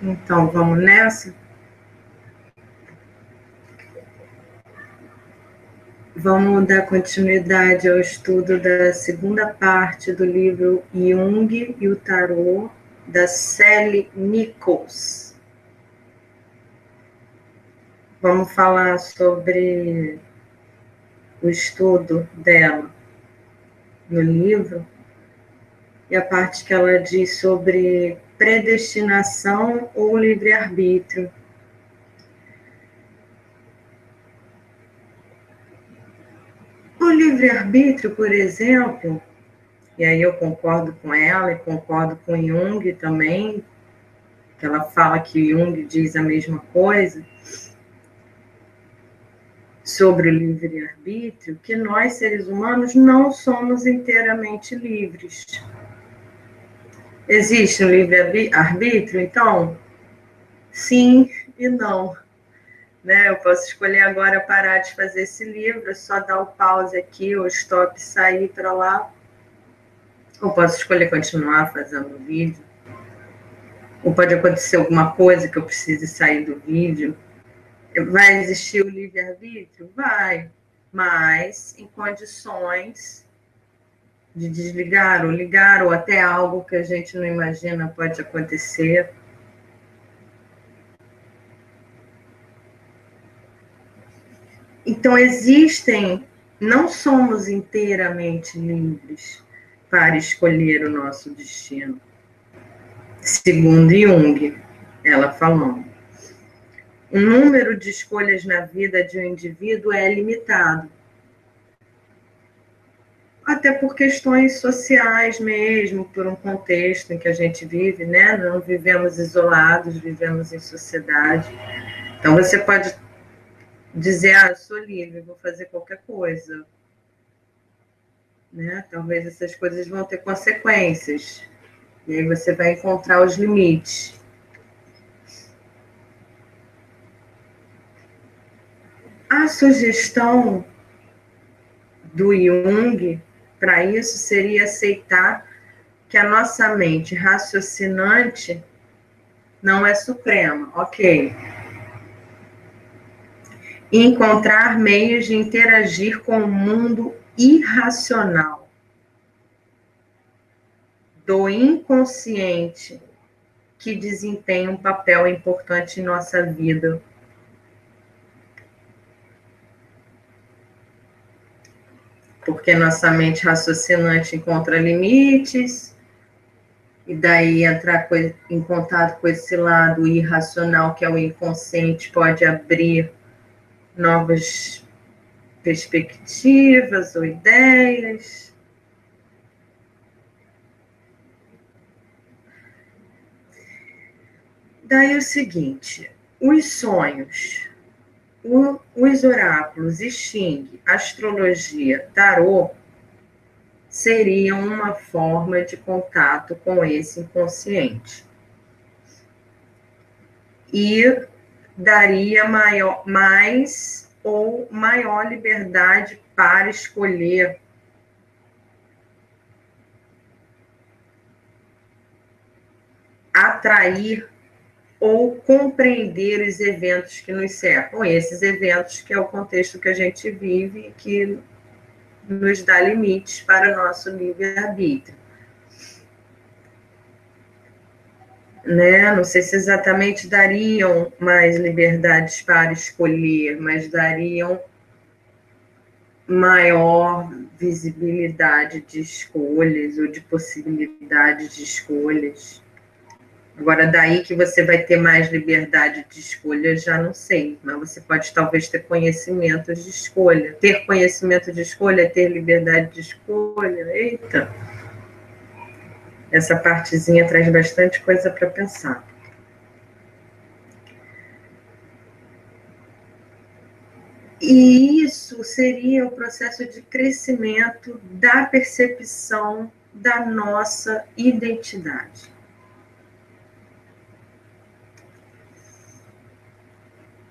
Então, vamos nessa? Vamos dar continuidade ao estudo da segunda parte do livro Jung e o Tarô, da Sally Nichols. Vamos falar sobre o estudo dela no livro e a parte que ela diz sobre predestinação ou livre-arbítrio. O livre-arbítrio, por exemplo, e aí eu concordo com ela e concordo com Jung também, que ela fala que Jung diz a mesma coisa sobre o livre-arbítrio, que nós, seres humanos, não somos inteiramente livres. Existe um livre-arbítrio? Então, sim e não. Né? Eu posso escolher agora parar de fazer esse livro, só dar o pause aqui, o stop, sair para lá. Ou posso escolher continuar fazendo o vídeo. Ou pode acontecer alguma coisa que eu precise sair do vídeo. Vai existir o livre-arbítrio? Vai, mas em condições de desligar ou ligar, ou até algo que a gente não imagina pode acontecer. Então, não somos inteiramente livres para escolher o nosso destino. Segundo Jung, ela falou, o número de escolhas na vida de um indivíduo é limitado. Até por questões sociais mesmo, por um contexto em que a gente vive, né? Não vivemos isolados, vivemos em sociedade. Então, você pode dizer, eu sou livre, vou fazer qualquer coisa. Né? Talvez essas coisas vão ter consequências. E aí você vai encontrar os limites. A sugestão do Jung para isso seria aceitar que a nossa mente raciocinante não é suprema, ok. E encontrar meios de interagir com o mundo irracional do inconsciente que desempenha um papel importante em nossa vida. Porque nossa mente raciocinante encontra limites, e daí entrar em contato com esse lado irracional, que é o inconsciente, pode abrir novas perspectivas ou ideias. Daí o seguinte, os sonhos, os oráculos, I Ching, astrologia, tarô, seriam uma forma de contato com esse inconsciente. E daria mais ou maior liberdade para escolher atrair ou compreender os eventos que nos cercam. Esses eventos que é o contexto que a gente vive e que nos dá limites para o nosso livre-arbítrio. Né? Não sei se exatamente dariam mais liberdades para escolher, mas dariam maior visibilidade de escolhas ou de possibilidades de escolhas. Agora, daí que você vai ter mais liberdade de escolha, já não sei, mas você pode talvez ter conhecimento de escolha. Ter conhecimento de escolha, ter liberdade de escolha, eita! Essa partezinha traz bastante coisa para pensar. E isso seria o processo de crescimento da percepção da nossa identidade.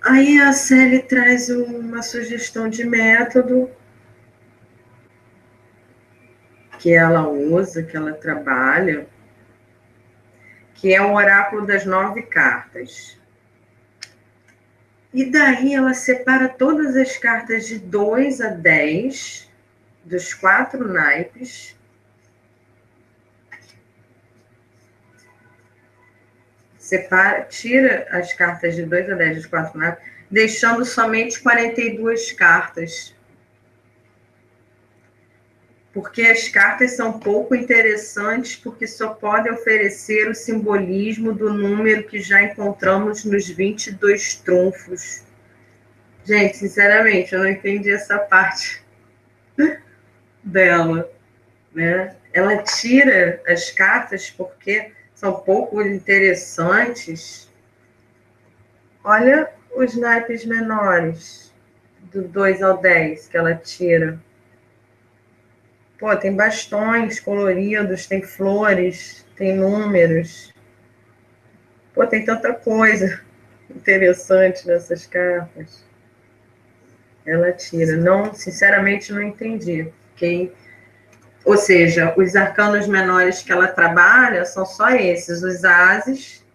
Aí a Sally traz uma sugestão de método que ela usa, que ela trabalha, que é o oráculo das 9 cartas. E daí ela separa todas as cartas de 2 a 10, dos 4 naipes. Separa, tira as cartas de 2 a 10 dos 4 naipes, deixando somente 42 cartas. Porque as cartas são pouco interessantes, porque só podem oferecer o simbolismo do número que já encontramos nos 22 trunfos. Gente, sinceramente, eu não entendi essa parte dela, né? Ela tira as cartas porque são pouco interessantes. Olha os naipes menores, do 2 ao 10, que ela tira. Pô, tem bastões coloridos, tem flores, tem números. Pô, tem tanta coisa interessante nessas cartas. Ela tira. Não, sinceramente, não entendi. Fiquei... Ou seja, os arcanos menores que ela trabalha são só esses, os ases.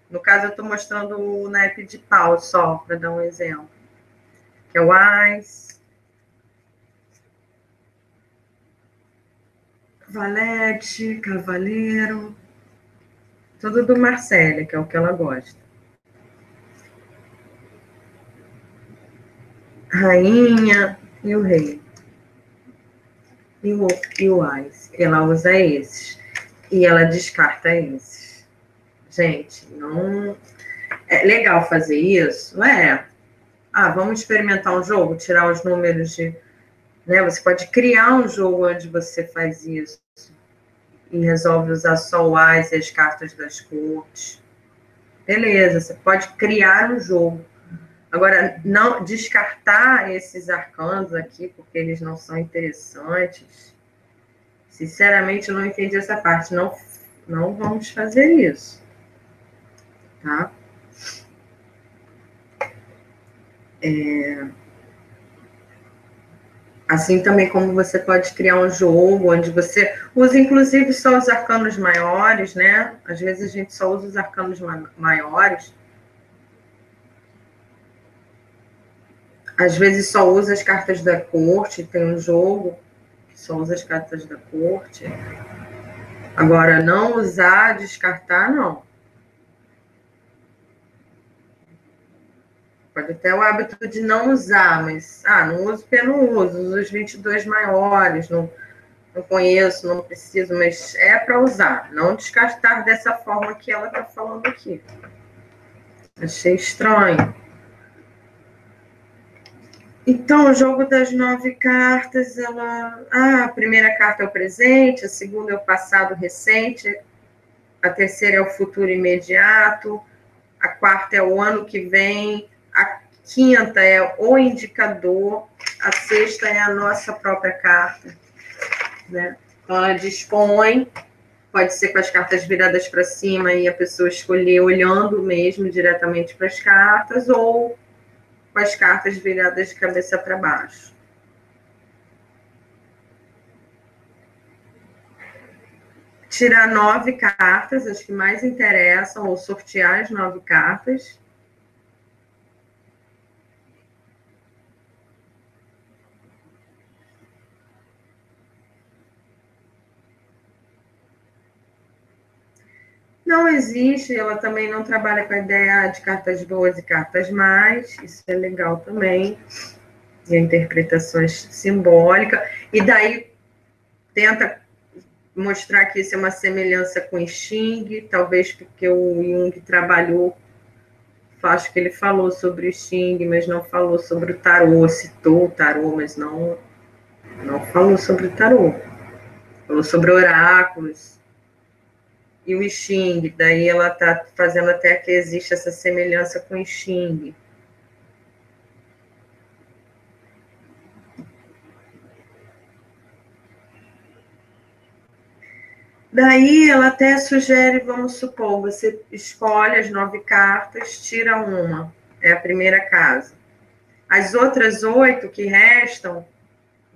No caso, eu estou mostrando o naipe de pau só, para dar um exemplo. Que é o ás, valete, cavaleiro. Tudo do Marcélia, que é o que ela gosta. Rainha e o rei. E o ás. Ela usa esses. E ela descarta esses. Gente, não... É legal fazer isso? É. Ah, vamos experimentar um jogo? Tirar os números de... Né? Você pode criar um jogo onde você faz isso. E resolve usar só o ás e as cartas das cortes. Beleza, você pode criar um jogo. Agora, não descartar esses arcanos aqui, porque eles não são interessantes. Sinceramente, eu não entendi essa parte. Não, não vamos fazer isso. Tá? Assim também como você pode criar um jogo onde você usa, inclusive, só os arcanos maiores, né? Às vezes a gente só usa os arcanos maiores. Às vezes só usa as cartas da corte, tem um jogo que só usa as cartas da corte. Agora, não usar, descartar, não. Pode ter o hábito de não usar, mas, não uso porque não uso. Uso os 22 maiores, não conheço, não preciso, mas é para usar. Não descartar dessa forma que ela está falando aqui. Achei estranho. Então, o jogo das 9 cartas, ela... a primeira carta é o presente, a segunda é o passado recente, a terceira é o futuro imediato, a quarta é o ano que vem, a quinta é o indicador, a sexta é a nossa própria carta, né? Então, ela dispõe, pode ser com as cartas viradas para cima e a pessoa escolher olhando mesmo diretamente para as cartas, ou com as cartas viradas de cabeça para baixo. Tirar 9 cartas, as que mais interessam, ou sortear as 9 cartas. Não existe, ela também não trabalha com a ideia de cartas boas e cartas más, isso é legal também, e a interpretação simbólica, e daí tenta mostrar que isso é uma semelhança com o I Ching, talvez porque o Jung trabalhou, acho que ele falou sobre o I Ching, mas não falou sobre o tarô, citou o tarô, mas não falou sobre o tarô, falou sobre oráculos. E o I Ching, daí ela está fazendo até que existe essa semelhança com o I Ching. Daí ela até sugere, vamos supor, você escolhe as 9 cartas, tira uma, é a primeira casa. As outras 8 que restam,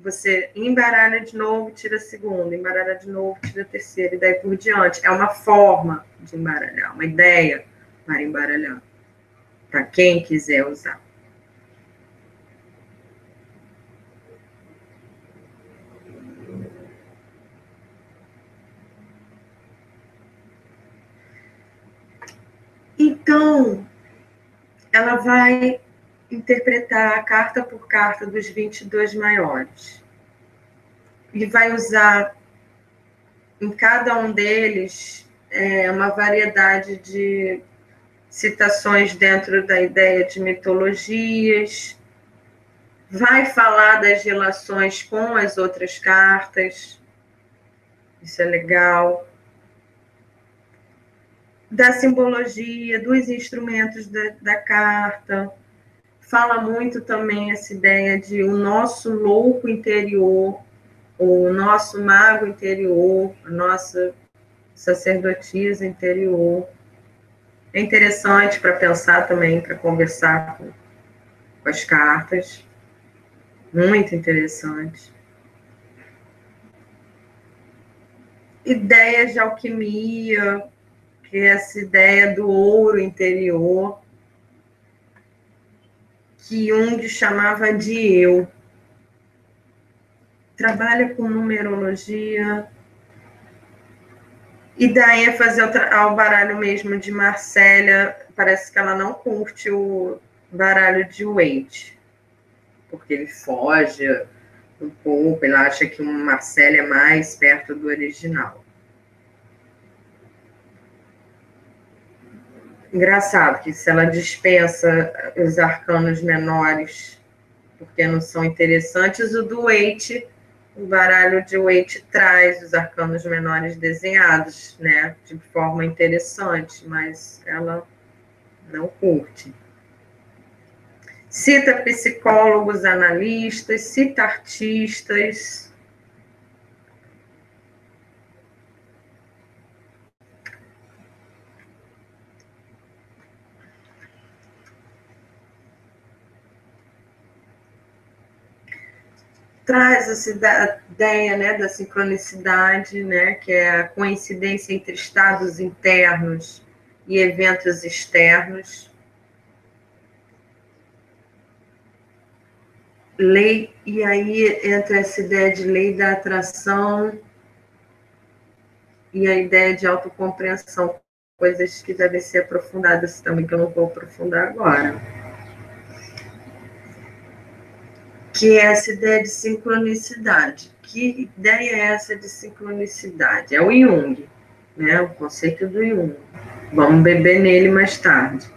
você embaralha de novo, tira a segunda, embaralha de novo, tira a terceira, e daí por diante. É uma forma de embaralhar, uma ideia para embaralhar, para quem quiser usar. Então, ela vai interpretar carta por carta dos 22 maiores. E vai usar em cada um deles uma variedade de citações dentro da ideia de mitologias, vai falar das relações com as outras cartas, isso é legal, da simbologia, dos instrumentos da carta, fala muito também essa ideia de o nosso louco interior, o nosso mago interior, a nossa sacerdotisa interior. É interessante para pensar também, para conversar com as cartas. Muito interessante. Ideias de alquimia, que é essa ideia do ouro interior, que Jung chamava de eu. Trabalha com numerologia, e dá ênfase ao baralho mesmo de Marcélia. Parece que ela não curte o baralho de Waite, porque ele foge um pouco, ele acha que o Marcélia é mais perto do original. Engraçado que se ela dispensa os arcanos menores porque não são interessantes, o do Waite, o baralho de Waite traz os arcanos menores desenhados, né, de forma interessante, mas ela não curte. Cita psicólogos, analistas, cita artistas. Traz essa ideia, né, da sincronicidade, né, que é a coincidência entre estados internos e eventos externos. Lei, e aí entra essa ideia de lei da atração e a ideia de autocompreensão, coisas que devem ser aprofundadas também, que eu não vou aprofundar agora. Que é essa ideia de sincronicidade. Que ideia é essa de sincronicidade? É o Jung, né? O conceito do Jung. Vamos beber nele mais tarde.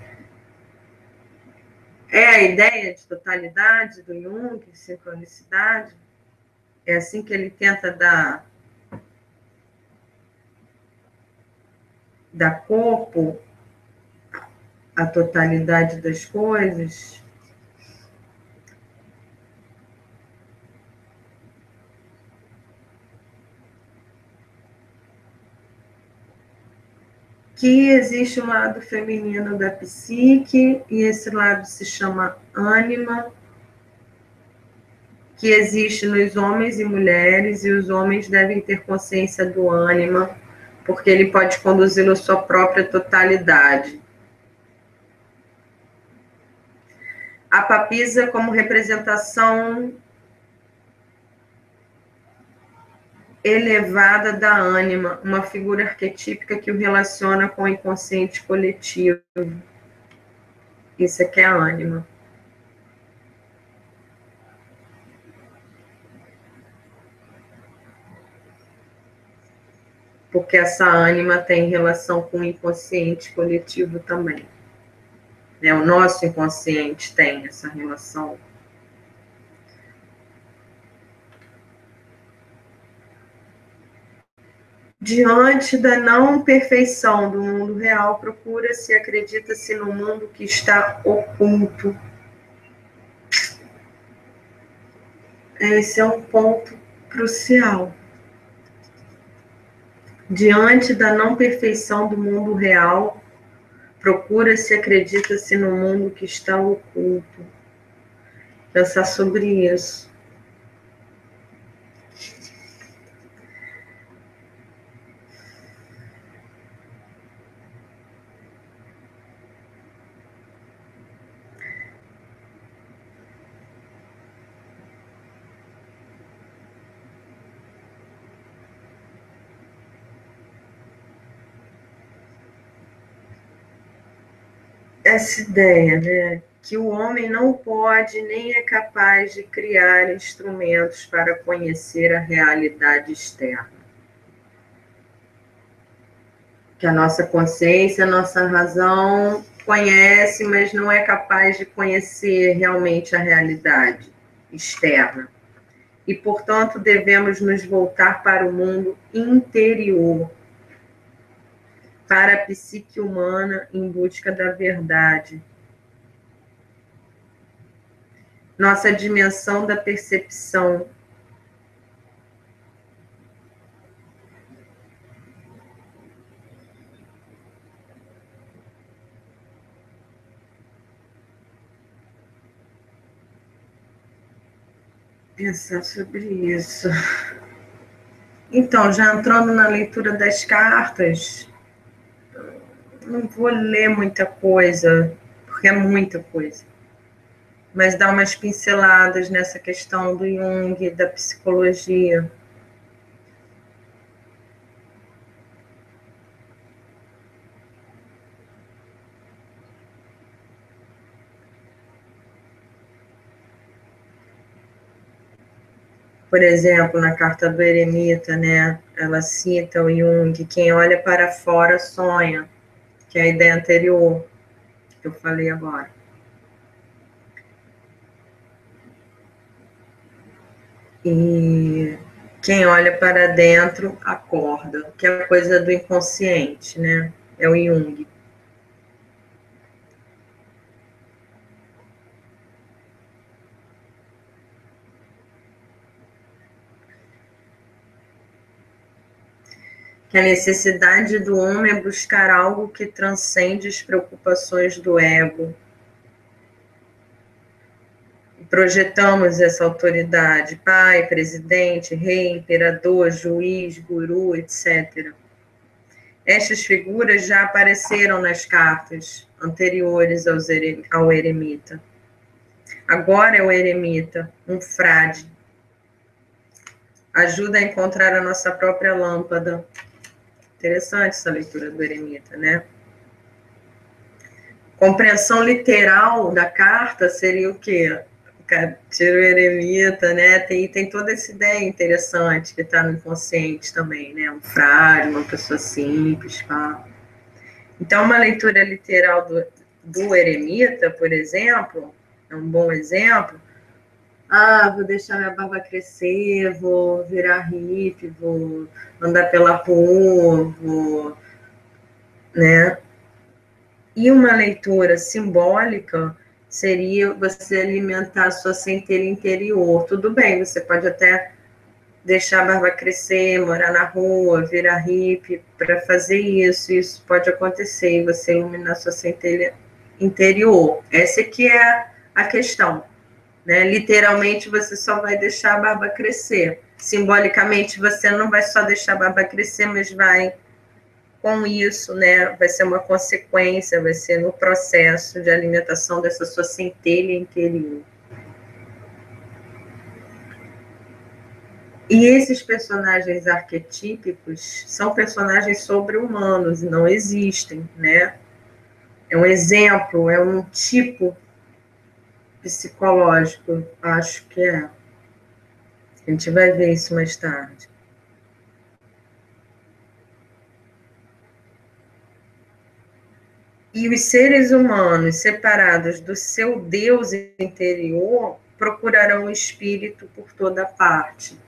É a ideia de totalidade do Jung, sincronicidade. É assim que ele tenta dar corpo à totalidade das coisas. Que existe um lado feminino da psique, e esse lado se chama ânima, que existe nos homens e mulheres, e os homens devem ter consciência do ânima, porque ele pode conduzi-lo à sua própria totalidade. A papisa como representação elevada da ânima, uma figura arquetípica que o relaciona com o inconsciente coletivo. Isso aqui é a ânima. Porque essa ânima tem relação com o inconsciente coletivo também. Né? O nosso inconsciente tem essa relação. Diante da não perfeição do mundo real, procura-se e acredita-se no mundo que está oculto. Esse é um ponto crucial. Diante da não perfeição do mundo real, procura-se e acredita-se no mundo que está oculto. Pensar sobre isso. essa ideia, né? Que o homem não pode nem é capaz de criar instrumentos para conhecer a realidade externa. Que a nossa consciência, a nossa razão conhece, mas não é capaz de conhecer realmente a realidade externa. E, portanto, devemos nos voltar para o mundo interior, para a psique humana em busca da verdade. Nossa dimensão da percepção. Pensar sobre isso. Então, já entrando na leitura das cartas, não vou ler muita coisa, porque é muita coisa. Mas dar umas pinceladas nessa questão do Jung, da psicologia. Por exemplo, na carta do Eremita, né, ela cita o Jung, quem olha para fora sonha, que é a ideia anterior que eu falei agora. E quem olha para dentro acorda, que é a coisa do inconsciente, né? É o Jung. Que a necessidade do homem é buscar algo que transcende as preocupações do ego. Projetamos essa autoridade, pai, presidente, rei, imperador, juiz, guru, etc. Estas figuras já apareceram nas cartas anteriores ao eremita. Agora é o eremita, um frade. Ajuda a encontrar a nossa própria lâmpada. Interessante essa leitura do eremita, né? Compreensão literal da carta seria o quê? Tira o eremita, né? Tem toda essa ideia interessante que está no inconsciente também, né? Um frade, uma pessoa simples, pá. Então, uma leitura literal do eremita, por exemplo, é um bom exemplo. Ah, vou deixar minha barba crescer, vou virar hippie, vou andar pela rua, vou, né? E uma leitura simbólica seria você alimentar a sua centelha interior. Tudo bem, você pode até deixar a barba crescer, morar na rua, virar hippie, para fazer isso pode acontecer, e você iluminar a sua centelha interior. Essa aqui é a questão, né? Literalmente, você só vai deixar a barba crescer. Simbolicamente, você não vai só deixar a barba crescer, mas vai com isso, né, vai ser uma consequência, vai ser no processo de alimentação dessa sua centelha interior. E esses personagens arquetípicos são personagens sobre-humanos, não existem, né? É um exemplo, é um tipo psicológico, acho que é. A gente vai ver isso mais tarde. E os seres humanos, separados do seu Deus interior, procurarão o espírito por toda parte.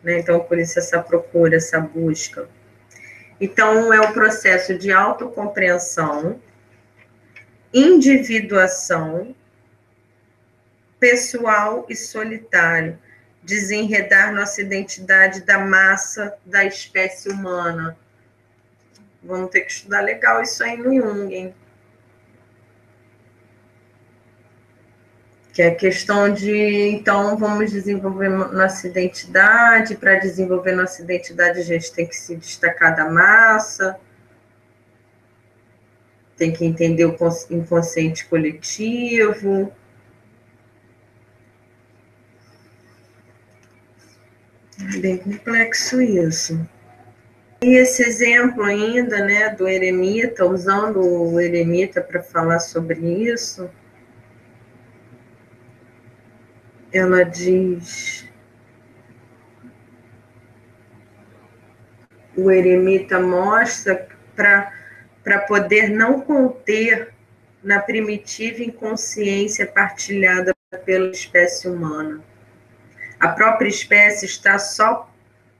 Né? Então, por isso essa procura, essa busca. Então, é um processo de autocompreensão, individuação, pessoal e solitário, desenredar nossa identidade da massa da espécie humana. Vamos ter que estudar legal isso aí no Jung, hein? Que é a questão de, então, vamos desenvolver nossa identidade. Para desenvolver nossa identidade, a gente tem que se destacar da massa, tem que entender o inconsciente coletivo. É bem complexo isso. E esse exemplo ainda, né, do eremita, usando o eremita para falar sobre isso, ela diz: o eremita mostra para poder não conter na primitiva inconsciência partilhada pela espécie humana. A própria espécie está só,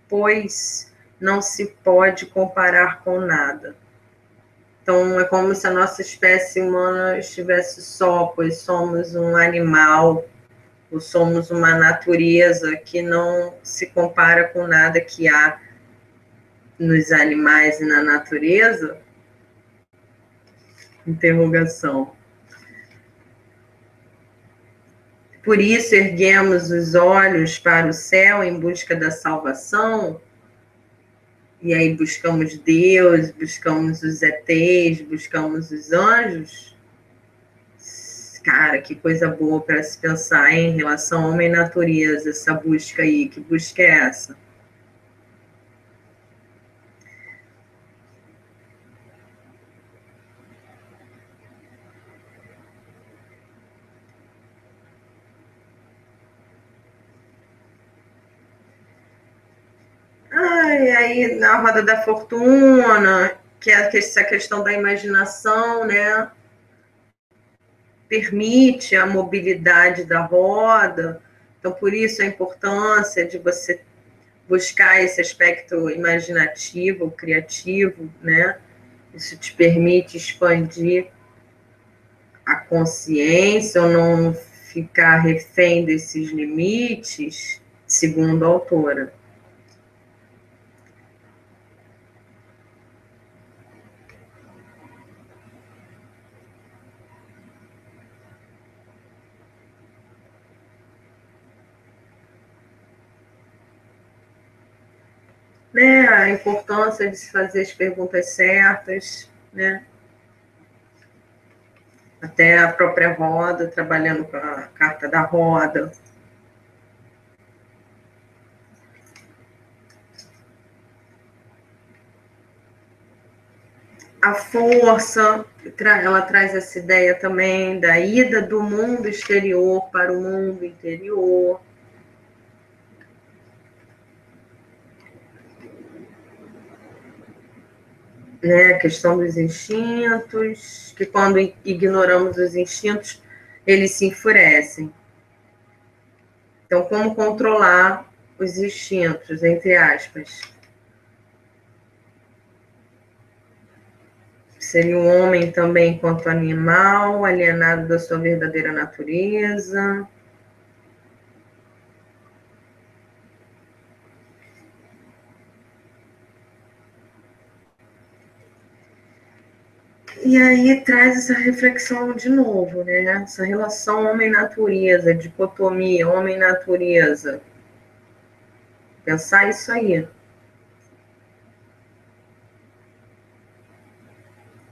pois não se pode comparar com nada. Então, é como se a nossa espécie humana estivesse só, pois somos um animal, ou somos uma natureza que não se compara com nada que há nos animais e na natureza? Interrogação. Por isso erguemos os olhos para o céu em busca da salvação, e aí buscamos Deus, buscamos os ETs, buscamos os anjos. Cara, que coisa boa para se pensar, hein, em relação ao homem e natureza, essa busca aí. Que busca é essa? E aí, na roda da fortuna, que é essa questão da imaginação, né? Permite a mobilidade da roda. Então, por isso a importância de você buscar esse aspecto imaginativo, criativo, né? Isso te permite expandir a consciência ou não ficar refém desses limites, segundo a autora. Né, a importância de se fazer as perguntas certas, né? Até a própria roda, trabalhando com a carta da roda. A força, ela traz essa ideia também da ida do mundo exterior para o mundo interior. Né, a questão dos instintos, que quando ignoramos os instintos, eles se enfurecem. Então, como controlar os instintos, entre aspas? Seria o homem também enquanto animal, alienado da sua verdadeira natureza. E aí traz essa reflexão de novo, né? Essa relação homem-natureza, dicotomia, homem-natureza. Pensar isso aí.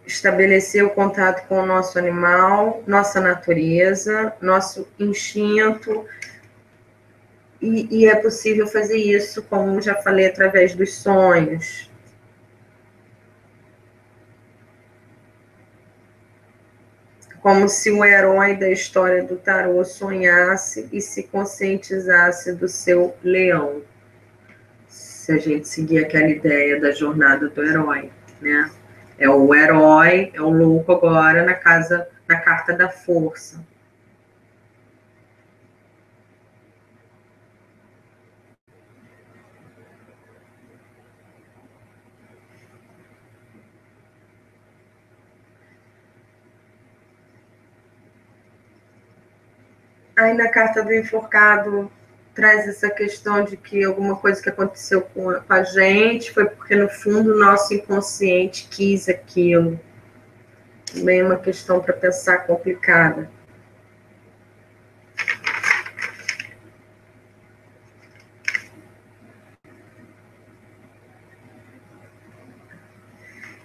Estabelecer o contato com o nosso animal, nossa natureza, nosso instinto. E é possível fazer isso, como já falei, através dos sonhos. Como se o herói da história do tarô sonhasse e se conscientizasse do seu leão. Se a gente seguir aquela ideia da jornada do herói, né? É o herói, é o louco agora na carta da força. Aí na carta do enforcado traz essa questão de que alguma coisa que aconteceu com a gente foi porque no fundo o nosso inconsciente quis aquilo. Também é uma questão para pensar complicada.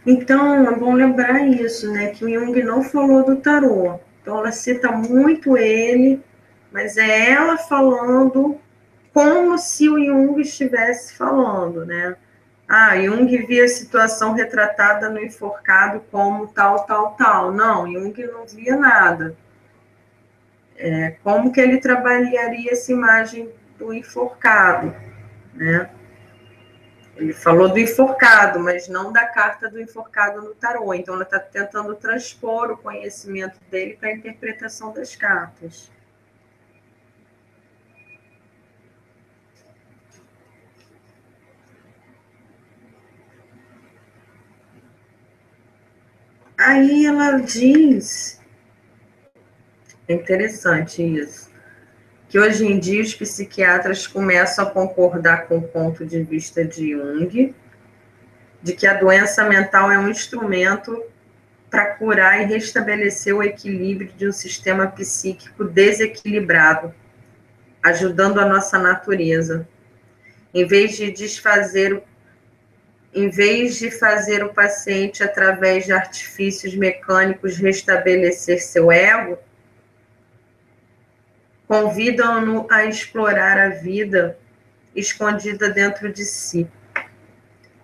Então, é bom lembrar isso, né? Que o Jung não falou do tarô. Então, ela cita muito ele, mas é ela falando como se o Jung estivesse falando, né? Jung via a situação retratada no enforcado como tal, tal, tal. Não, Jung não via nada. Como que ele trabalharia essa imagem do enforcado, né? Ele falou do enforcado, mas não da carta do enforcado no tarô. Então, ela está tentando transpor o conhecimento dele para a interpretação das cartas. Aí ela diz, é interessante isso, que hoje em dia os psiquiatras começam a concordar com o ponto de vista de Jung, de que a doença mental é um instrumento para curar e restabelecer o equilíbrio de um sistema psíquico desequilibrado, ajudando a nossa natureza. Em vez de fazer o paciente, através de artifícios mecânicos, restabelecer seu ego, convidam-no a explorar a vida escondida dentro de si.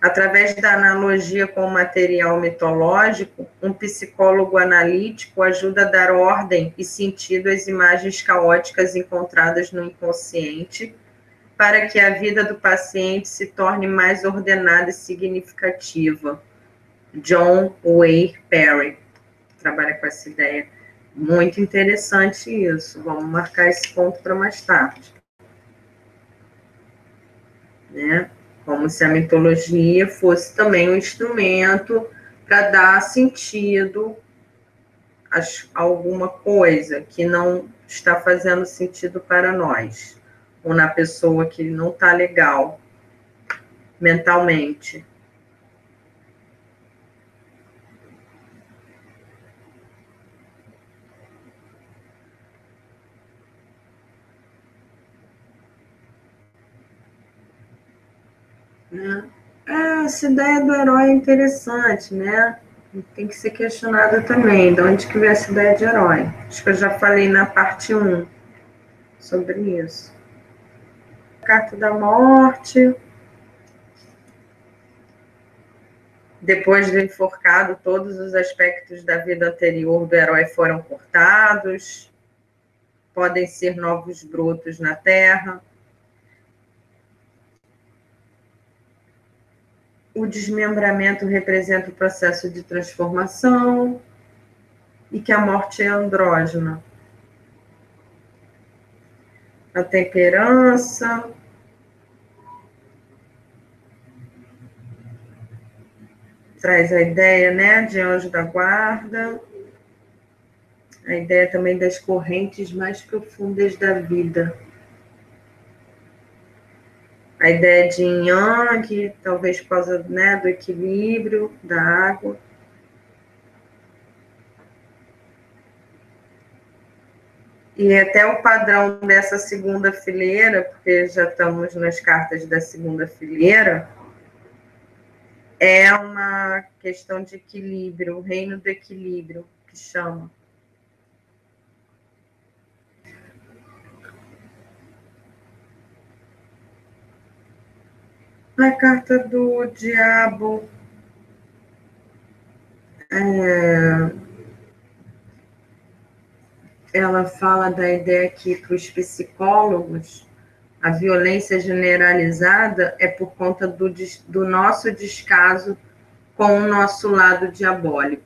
Através da analogia com o material mitológico, um psicólogo analítico ajuda a dar ordem e sentido às imagens caóticas encontradas no inconsciente, para que a vida do paciente se torne mais ordenada e significativa. John Wayne Perry trabalha com essa ideia. Muito interessante isso. Vamos marcar esse ponto para mais tarde. Né? Como se a mitologia fosse também um instrumento para dar sentido a alguma coisa que não está fazendo sentido para nós, ou na pessoa que não está legal mentalmente. Né? Essa ideia do herói é interessante, né? Tem que ser questionada também, de onde que veio essa ideia de herói. Acho que eu já falei na parte 1 sobre isso. A carta da morte. Depois do enforcado, todos os aspectos da vida anterior do herói foram cortados. Podem ser novos brotos na terra. O desmembramento representa o processo de transformação e que a morte é andrógena. A temperança. Traz a ideia, né, de anjo da guarda. A ideia também das correntes mais profundas da vida. A ideia de yin yang, talvez por causa, né, do equilíbrio da água. E até o padrão dessa segunda fileira, porque já estamos nas cartas da segunda fileira, é uma questão de equilíbrio, o reino do equilíbrio, que chama. A carta do diabo ela fala da ideia que para os psicólogos a violência generalizada é por conta do nosso descaso com o nosso lado diabólico.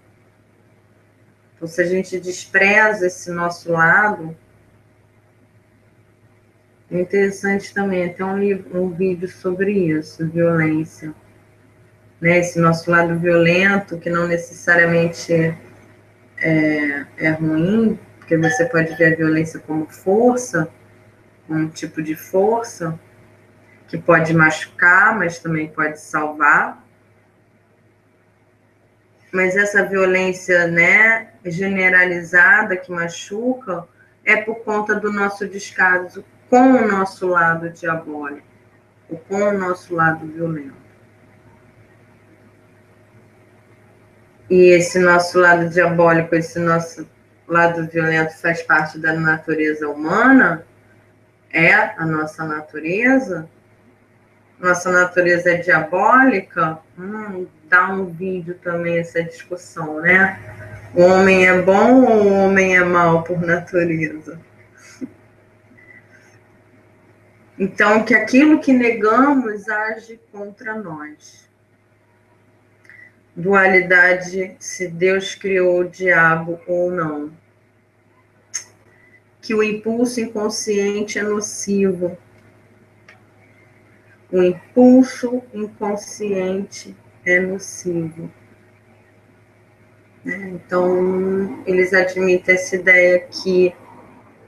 Então, se a gente despreza esse nosso lado, é interessante também, tem um vídeo sobre isso, violência. Né? Esse nosso lado violento, que não necessariamente é ruim, porque você pode ver a violência como força, um tipo de força, que pode machucar, mas também pode salvar. Mas essa violência, né, generalizada, que machuca, é por conta do nosso descaso com o nosso lado diabólico, ou com o nosso lado violento. E esse nosso lado diabólico, esse nosso lado violento faz parte da natureza humana, é a nossa natureza, nossa natureza é diabólica, dá um vídeo também essa discussão, né? O homem é bom ou o homem é mau por natureza? Então, que aquilo que negamos age contra nós. Dualidade, se Deus criou o diabo ou não. Que o impulso inconsciente é nocivo. O impulso inconsciente é nocivo. Então, eles admitem essa ideia que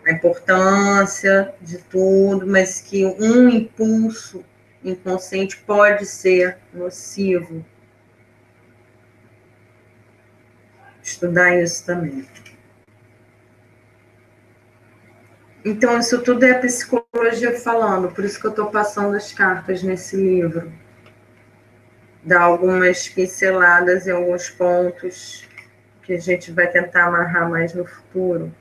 a importância de tudo, mas que um impulso inconsciente pode ser nocivo. Estudar isso também. Então, isso tudo é a psicologia falando, por isso que eu estou passando as cartas nesse livro. Dá algumas pinceladas em alguns pontos que a gente vai tentar amarrar mais no futuro.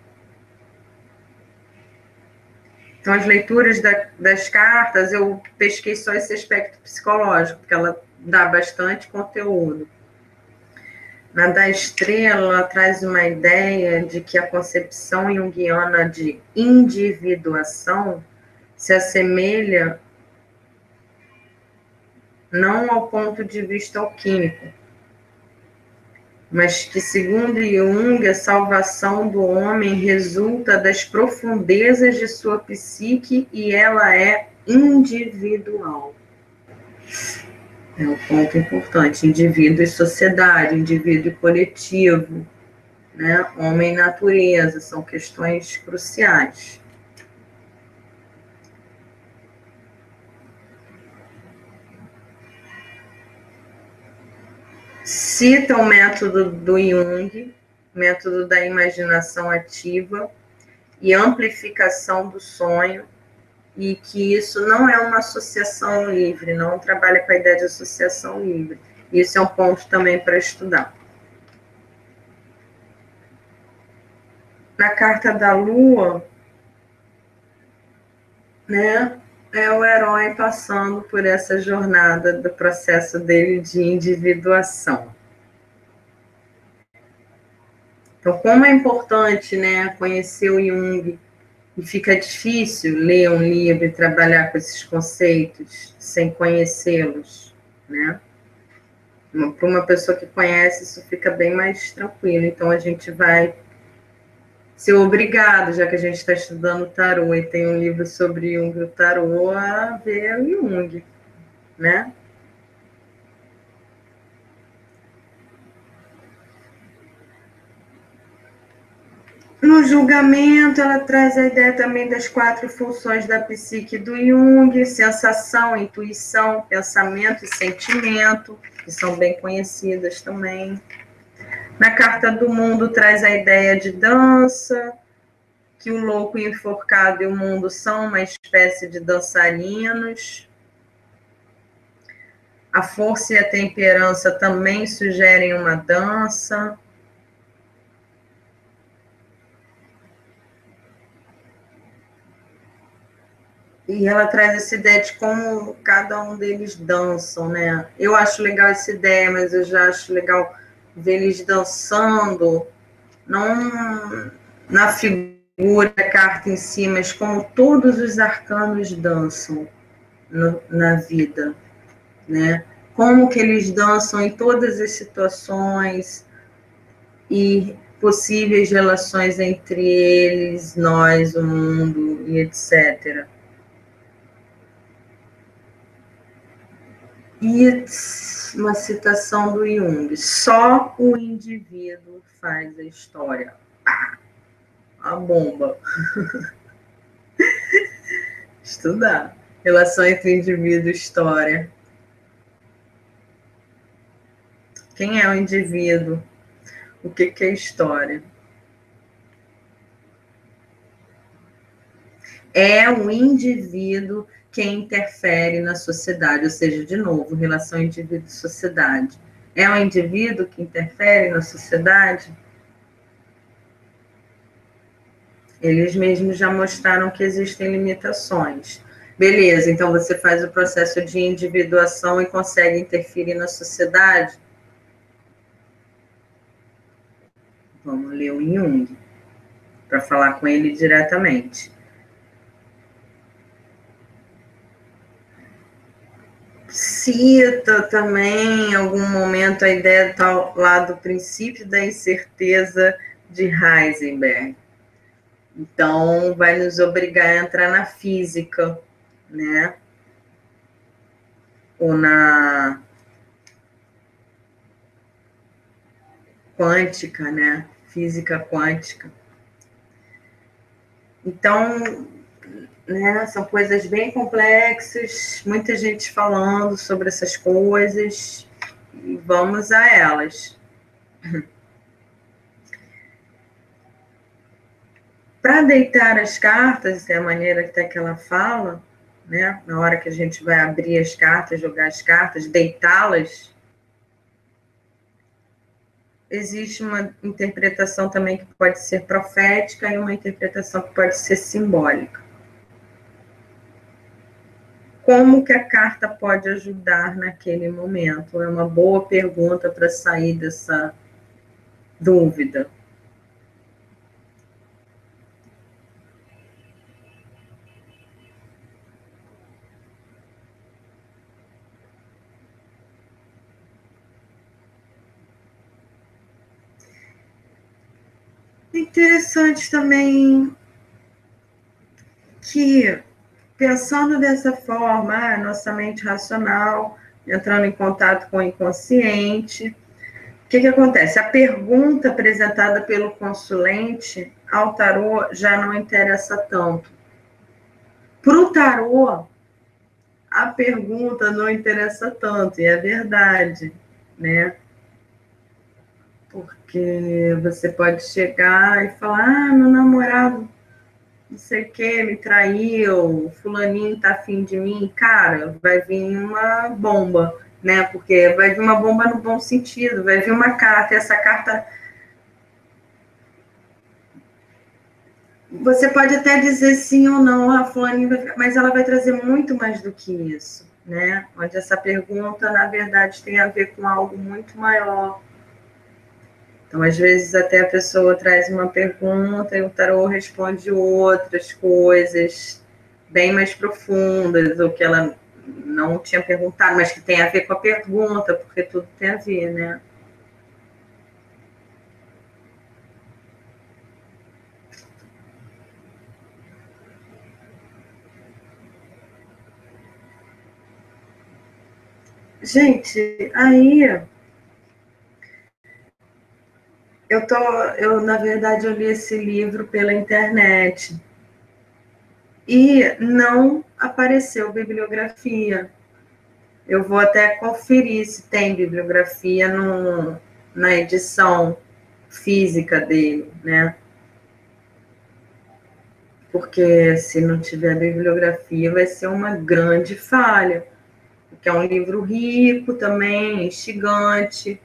Então, as leituras das cartas, eu pesquei só esse aspecto psicológico, porque ela dá bastante conteúdo. Na da estrela, ela traz uma ideia de que a concepção junguiana de individuação se assemelha não ao ponto de vista alquímico, mas que, segundo Jung, a salvação do homem resulta das profundezas de sua psique e ela é individual. É um ponto importante, indivíduo e sociedade, indivíduo e coletivo, né? Homem e natureza, são questões cruciais. Cita o método do Jung, método da imaginação ativa e amplificação do sonho, e que isso não é uma associação livre, não trabalha com a ideia de associação livre. Isso é um ponto também para estudar. Na carta da Lua, né, é o herói passando por essa jornada do processo dele de individuação. Então, como é importante, né, conhecer o Jung, e fica difícil ler um livro e trabalhar com esses conceitos sem conhecê-los, né? Para uma pessoa que conhece, isso fica bem mais tranquilo. Então, a gente vai ser obrigado, já que a gente está estudando tarô e tem um livro sobre Jung e o tarô, a ver o Jung, né? No julgamento, ela traz a ideia também das 4 funções da psique do Jung: sensação, intuição, pensamento e sentimento, que são bem conhecidas também. Na Carta do Mundo, traz a ideia de dança, que o louco, o enforcado e o mundo são uma espécie de dançarinos. A força e a temperança também sugerem uma dança. E ela traz essa ideia de como cada um deles dançam, né? Eu acho legal essa ideia, mas eu já acho legal ver eles dançando, não na figura da carta em si, mas como todos os arcanos dançam na vida, né? Como que eles dançam em todas as situações e possíveis relações entre eles, nós, o mundo e etc. E uma citação do Jung: só o indivíduo faz a história. A bomba. Estudar. Relação entre indivíduo e história. Quem é o indivíduo? O que é história? É o indivíduo que interfere na sociedade, ou seja, de novo, relação indivíduo-sociedade. É o indivíduo que interfere na sociedade? Eles mesmos já mostraram que existem limitações. Beleza, então você faz o processo de individuação e consegue interferir na sociedade? Vamos ler o Jung, para falar com ele diretamente. Cita também, em algum momento, a ideia lá do princípio da incerteza de Heisenberg. Então, vai nos obrigar a entrar na física, né? Ou na quântica, né? Física quântica. Então, né, são coisas bem complexas, muita gente falando sobre essas coisas, e vamos a elas. Para deitar as cartas, é a maneira até que ela fala, né? Na hora que a gente vai abrir as cartas, jogar as cartas, deitá-las, existe uma interpretação também que pode ser profética e uma interpretação que pode ser simbólica. Como que a carta pode ajudar naquele momento? É uma boa pergunta para sair dessa dúvida. Interessante também que, pensando dessa forma, nossa mente racional, entrando em contato com o inconsciente, o que acontece? A pergunta apresentada pelo consulente ao tarô já não interessa tanto. Para o tarô, a pergunta não interessa tanto, e é verdade, né? Porque você pode chegar e falar, meu namorado não sei o que, me traiu, fulaninho tá afim de mim, cara, vai vir uma bomba, né? Porque vai vir uma bomba no bom sentido, vai vir uma carta, e essa carta... Você pode até dizer sim ou não, a fulaninho vai... mas ela vai trazer muito mais do que isso, né? Onde essa pergunta, na verdade, tem a ver com algo muito maior. Então, às vezes, até a pessoa traz uma pergunta e o tarô responde outras coisas bem mais profundas, ou que ela não tinha perguntado, mas que tem a ver com a pergunta, porque tudo tem a ver, né? Gente, aí eu na verdade eu li esse livro pela internet e não apareceu bibliografia. Eu vou até conferir se tem bibliografia na edição física dele, né? Porque se não tiver bibliografia vai ser uma grande falha, porque é um livro rico também, instigante,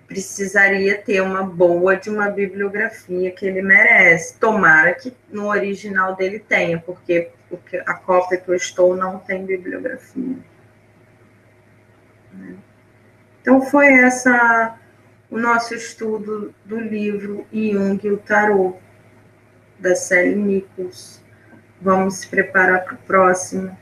precisaria ter uma boa de uma bibliografia que ele merece. Tomara que no original dele tenha, porque a cópia que eu estou não tem bibliografia. Então foi o nosso estudo do livro Jung e o Tarô, da Sally Nichols. Vamos se preparar para o próximo.